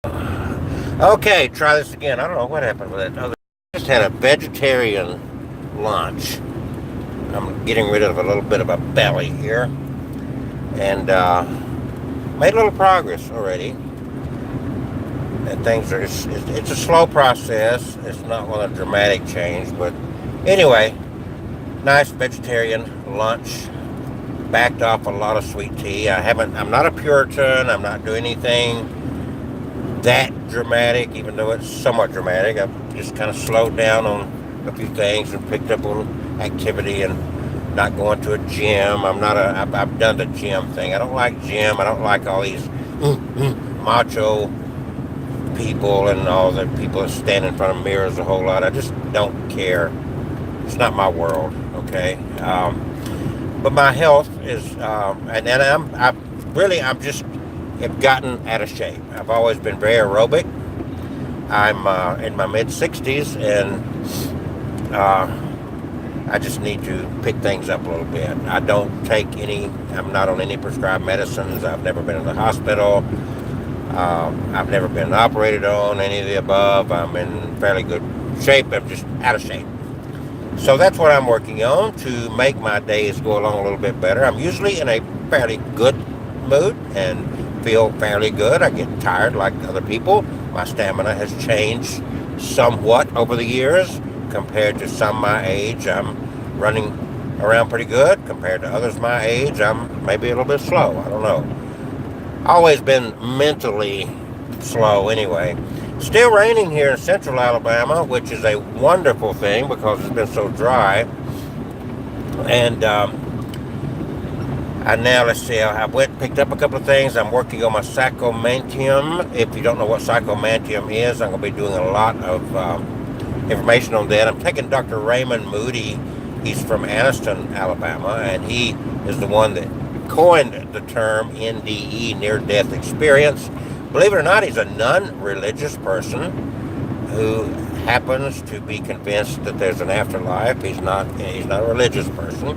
Okay, try this again. I don't know what happened with it. Just had a vegetarian lunch. I'm getting rid of a little bit of a belly here, and made a little progress already. And things are it's a slow process. It's not one of dramatic change, but anyway, nice vegetarian lunch. Backed off a lot of sweet tea. I'm not a Puritan. I'm not doing anything that dramatic, even though it's somewhat dramatic. I've just kind of slowed down on a few things and picked up on activity and not going to a gym. I've done the gym thing. I don't like gym. I don't like all these macho people and all the people that stand in front of mirrors a whole lot. I just don't care. It's not my world, okay? But my health is, I'm just have gotten out of shape. I've always been very aerobic. I'm in my mid 60s, and I just need to pick things up a little bit. I don't take any. I'm not on any prescribed medicines. I've never been in the hospital. I've never been operated on any of the above. I'm in fairly good shape. I'm just out of shape. So that's what I'm working on to make my days go along a little bit better. I'm usually in a fairly good mood and feel fairly good. I get tired like other people. My stamina has changed somewhat over the years compared to some my age. I'm running around pretty good. Compared to others my age, I'm maybe a little bit slow. I don't know. Always been mentally slow anyway. Still raining here in central Alabama, which is a wonderful thing because it's been so dry. And now, let's see, I went and picked up a couple of things. I'm working on my psychomantium. If you don't know what psychomantium is, I'm going to be doing a lot of information on that. I'm taking Dr. Raymond Moody. He's from Anniston, Alabama, and he is the one that coined the term NDE, near-death experience. Believe it or not, he's a non-religious person who happens to be convinced that there's an afterlife. He's not a religious person.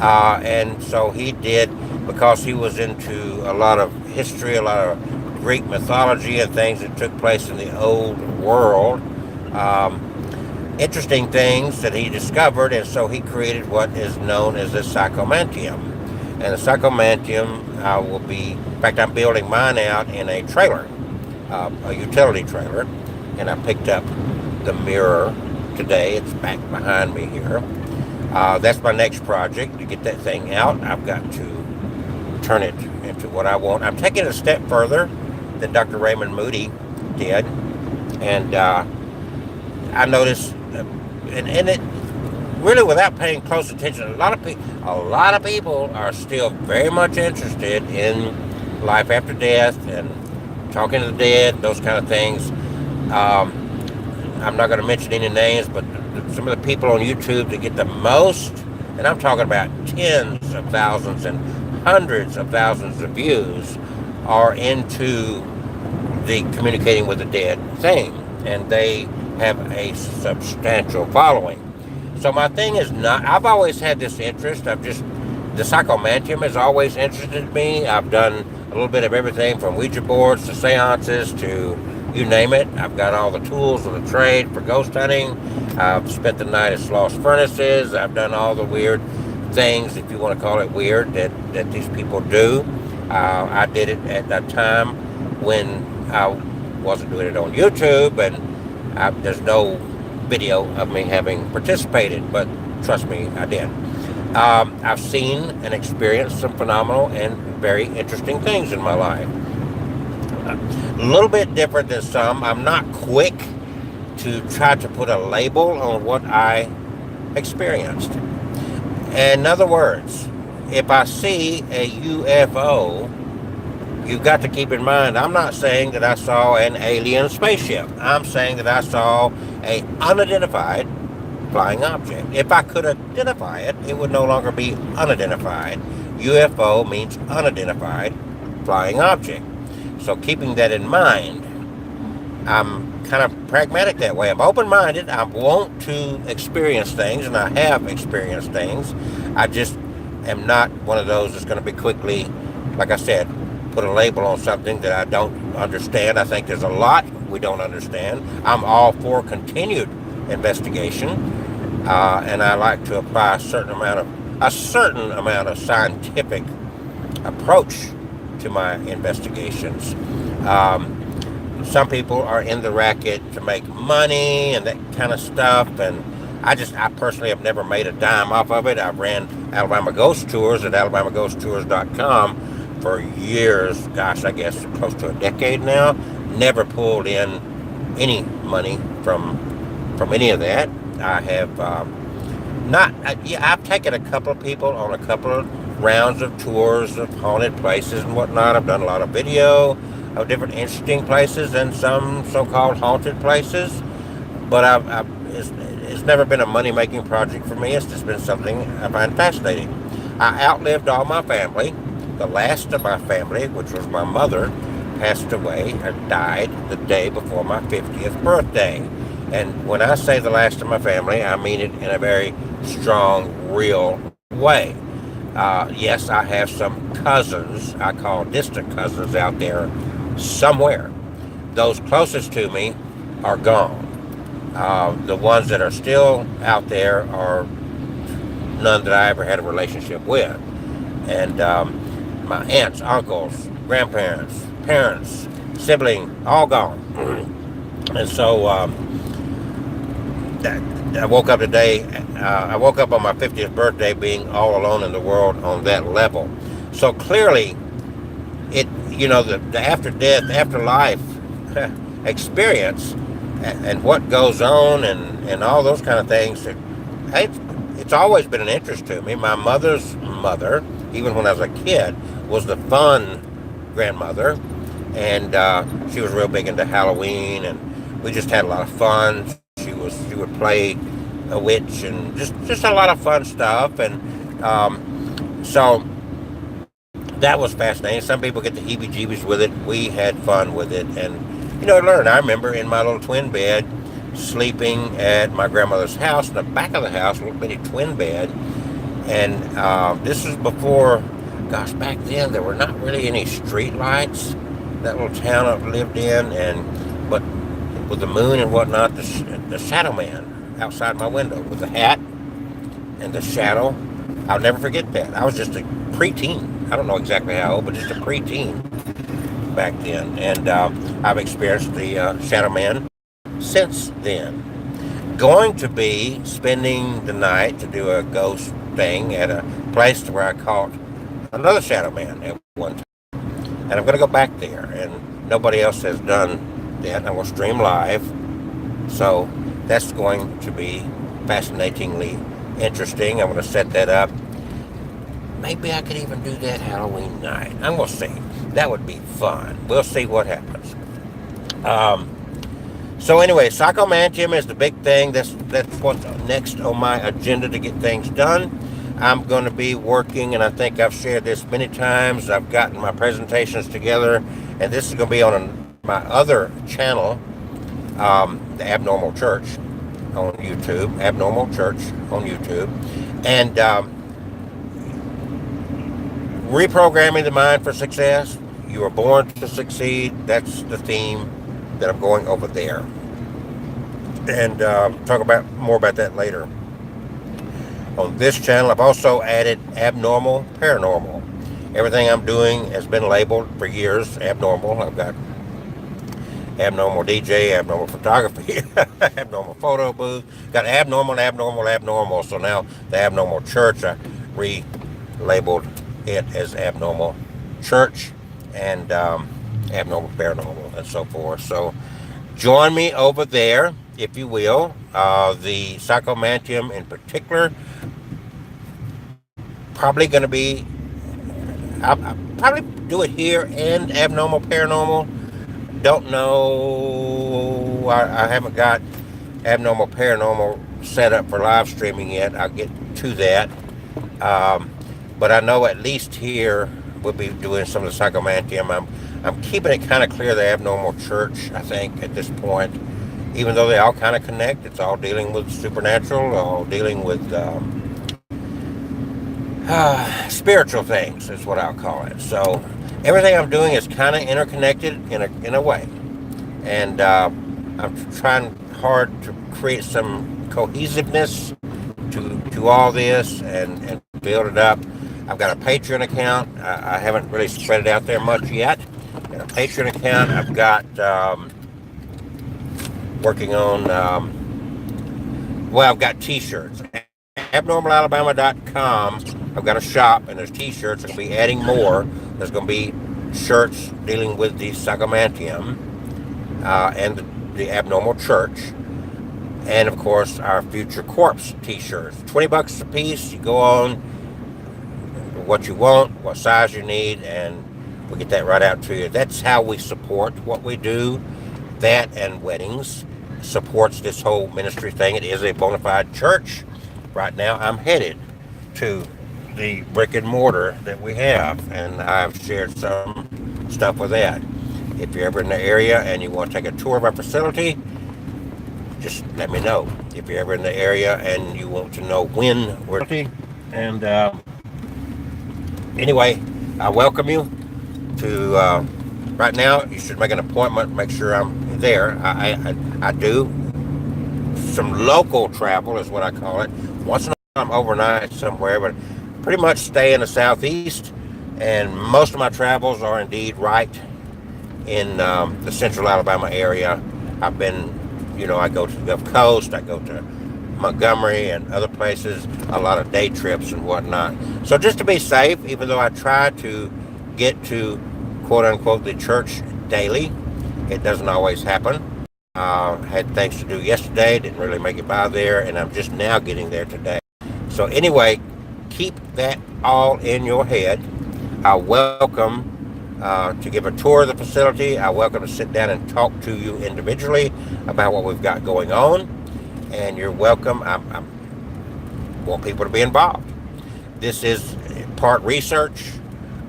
And so he did, because he was into a lot of history, a lot of Greek mythology and things that took place in the old world. Interesting things that he discovered, and so he created what is known as the psychomantium. And the psychomantium will be, in fact, I'm building mine out in a trailer, a utility trailer, and I picked up the mirror today. It's back behind me here. That's my next project, to get that thing out. I've got to turn it into what I want. I'm taking it a step further than Dr. Raymond Moody did, and I noticed, and it really, without paying close attention, a lot of people are still very much interested in life after death and talking to the dead, those kind of things. I'm not going to mention any names, but some of the people on YouTube that get the most, and I'm talking about tens of thousands and hundreds of thousands of views, are into the communicating with the dead thing, and they have a substantial following. So my thing is not, I've always had this interest. The psychomantium has always interested me. I've done a little bit of everything from Ouija boards to seances to you name it. I've got all the tools of the trade for ghost hunting. I've spent the night at Sloss Furnaces. I've done all the weird things, if you want to call it weird, that these people do. I did it at that time when I wasn't doing it on YouTube, and there's no video of me having participated, but trust me, I did. I've seen and experienced some phenomenal and very interesting things in my life. A little bit different than some. I'm not quick to try to put a label on what I experienced. In other words, if I see a UFO, you've got to keep in mind, I'm not saying that I saw an alien spaceship. I'm saying that I saw an unidentified flying object. If I could identify it, it would no longer be unidentified. UFO means unidentified flying object. So keeping that in mind, I'm kind of pragmatic that way. I'm open-minded. I want to experience things, and I have experienced things. I just am not one of those that's going to be quickly, like I said, put a label on something that I don't understand. I think there's a lot we don't understand. I'm all for continued investigation, and I like to apply a certain amount of scientific approach to my investigations. Some people are in the racket to make money and that kind of stuff, and I personally have never made a dime off of it. I've ran Alabama Ghost Tours at alabamaghosttours.com for years, gosh, I guess close to a decade now. Never pulled in any money from any of that. I have I've taken a couple of people on a couple of rounds of tours of haunted places and whatnot. I've done a lot of video of different interesting places and some so-called haunted places, but it's never been a money-making project for me. It's just been something I find fascinating. I outlived all my family. The last of my family, which was my mother, passed away or died the day before my 50th birthday. And when I say the last of my family, I mean it in a very strong, real way. Yes, I have some cousins, I call distant cousins, out there somewhere. Those closest to me are gone. The ones that are still out there are none that I ever had a relationship with. And my aunts, uncles, grandparents, parents, sibling, all gone. And so I woke up today, I woke up on my 50th birthday being all alone in the world on that level. So clearly, the after death, afterlife experience and what goes on and all those kind of things, it's always been an interest to me. My mother's mother, even when I was a kid, was the fun grandmother, and she was real big into Halloween, and we just had a lot of fun. She would play a witch and just a lot of fun stuff, and so that was fascinating. Some people get the heebie-jeebies with it. We had fun with it, and learn. I remember in my little twin bed, sleeping at my grandmother's house in the back of the house, a little bitty twin bed, and this was before, gosh, back then there were not really any street lights. That little town I lived in, but with the moon and whatnot, the shadow man outside my window with the hat and the shadow. I'll never forget that. I was just a preteen. I don't know exactly how old, but just a preteen back then. And I've experienced the shadow man since then. Going to be spending the night to do a ghost thing at a place where I caught another shadow man at one time. And I'm going to go back there, and nobody else has done that. I'm going to stream live. So that's going to be fascinatingly interesting. I'm going to set that up. Maybe I could even do that Halloween night. I'm going to see. That would be fun. We'll see what happens. So anyway, Psychomantium is the big thing. That's what's next on my agenda to get things done. I'm going to be working, and I think I've shared this many times. I've gotten my presentations together, and this is going to be on my other channel, the Abnormal Church on YouTube, Abnormal Church on YouTube, and reprogramming the mind for success. You are born to succeed. That's the theme that I'm going over there, and talk about more about that later. On this channel, I've also added abnormal, paranormal. Everything I'm doing has been labeled for years abnormal. I've got abnormal DJ, abnormal photography, abnormal photo booth. Got abnormal. So now the Abnormal Church, I relabeled it as Abnormal Church and abnormal, paranormal, and so forth. So join me over there, if you will. The Psychomantium in particular, probably going to be, I'll probably do it here and abnormal, paranormal. Don't know, I haven't got abnormal, paranormal set up for live streaming yet. I'll get to that. But I know at least here we'll be doing some of the Psychomantium. I'm keeping it kind of clear of the Abnormal Church, I think, at this point. Even though they all kind of connect, it's all dealing with supernatural, all dealing with spiritual things, is what I'll call it. So everything I'm doing is kind of interconnected in a way, and I'm trying hard to create some cohesiveness to all this and build it up. I've got a Patreon account. I haven't really spread it out there much yet. Got a Patreon account. I've got working on. Well, I've got T-shirts. AbnormalAlabama.com. I've got a shop, and there's T-shirts. I'm going to be adding more. There's going to be shirts dealing with the Psychomantium and the Abnormal Church, and of course our Future Corpse T-shirts. $20 a piece. You go on what you want, what size you need, and we'll get that right out to you. That's how we support what we do. That and weddings supports this whole ministry thing. It is a bona fide church. Right now I'm headed to the brick and mortar that we have, and I've shared some stuff with that. If you're ever in the area and you want to take a tour of our facility, just let me know. If you're ever in the area and you want to know when we're and anyway, I welcome you to right now. You should make an appointment, make sure I'm there. I do some local travel is what I call it. Once in a while I'm overnight somewhere, but pretty much stay in the southeast, and most of my travels are indeed right in the central Alabama area. I've been, I go to the Gulf Coast, I go to Montgomery and other places, a lot of day trips and whatnot. So just to be safe, even though I try to get to quote unquote the church daily, it doesn't always happen. Had things to do yesterday, didn't really make it by there, and I'm just now getting there today. So anyway, keep that all in your head. I welcome to give a tour of the facility. I welcome to sit down and talk to you individually about what we've got going on. And you're welcome. I want people to be involved. This is part research,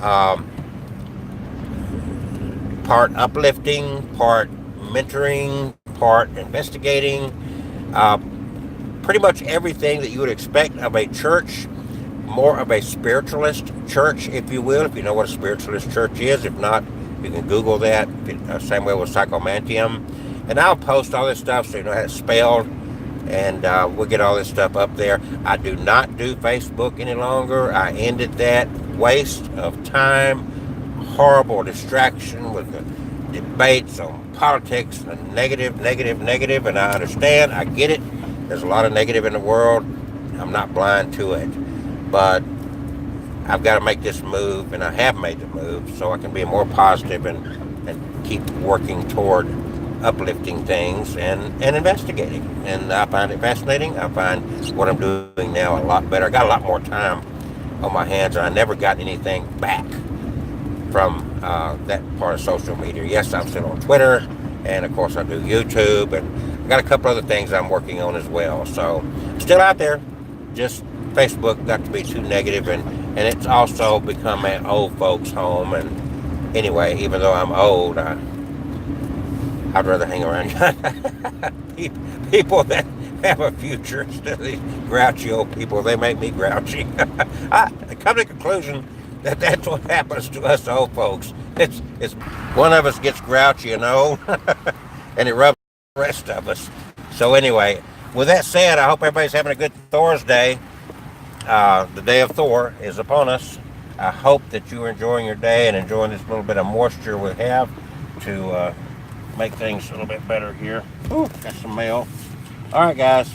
part uplifting, part mentoring, part investigating. Pretty much everything that you would expect of a church. More of a spiritualist church, if you will, if you know what a spiritualist church is. If not, you can Google that. Same way with Psychomantium. And I'll post all this stuff so you know how it's spelled, and we'll get all this stuff up there. I do not do Facebook any longer. I ended that. Waste of time, horrible distraction with the debates on politics, and negative, and I understand, I get it. There's a lot of negative in the world. I'm not blind to it. But I've got to make this move, and I have made the move, so I can be more positive and keep working toward uplifting things and investigating. And I find it fascinating. I find what I'm doing now a lot better. I got a lot more time on my hands, and I never got anything back from that part of social media. Yes, I'm still on Twitter, and of course I do YouTube, and I got a couple other things I'm working on as well. So still out there, just Facebook got to be too negative, and it's also become an old folks home. And anyway, even though I'm old, I'd rather hang around people that have a future instead of these grouchy old people. They make me grouchy. I come to the conclusion that that's what happens to us old folks. It's one of us gets grouchy and old, and it rubs the rest of us. So anyway, with that said, I hope everybody's having a good Thursday. The day of Thor is upon us. I hope that you're enjoying your day and enjoying this little bit of moisture we have to make things a little bit better here. Ooh, got some mail. All right, guys.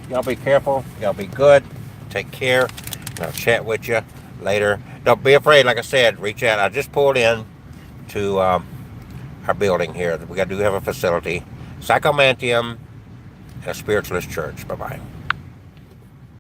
Y'all be careful. Y'all be good. Take care. And I'll chat with you later. Don't be afraid. Like I said, reach out. I just pulled in to our building here. We do have a facility. Psychomantium and a spiritualist church. Bye-bye.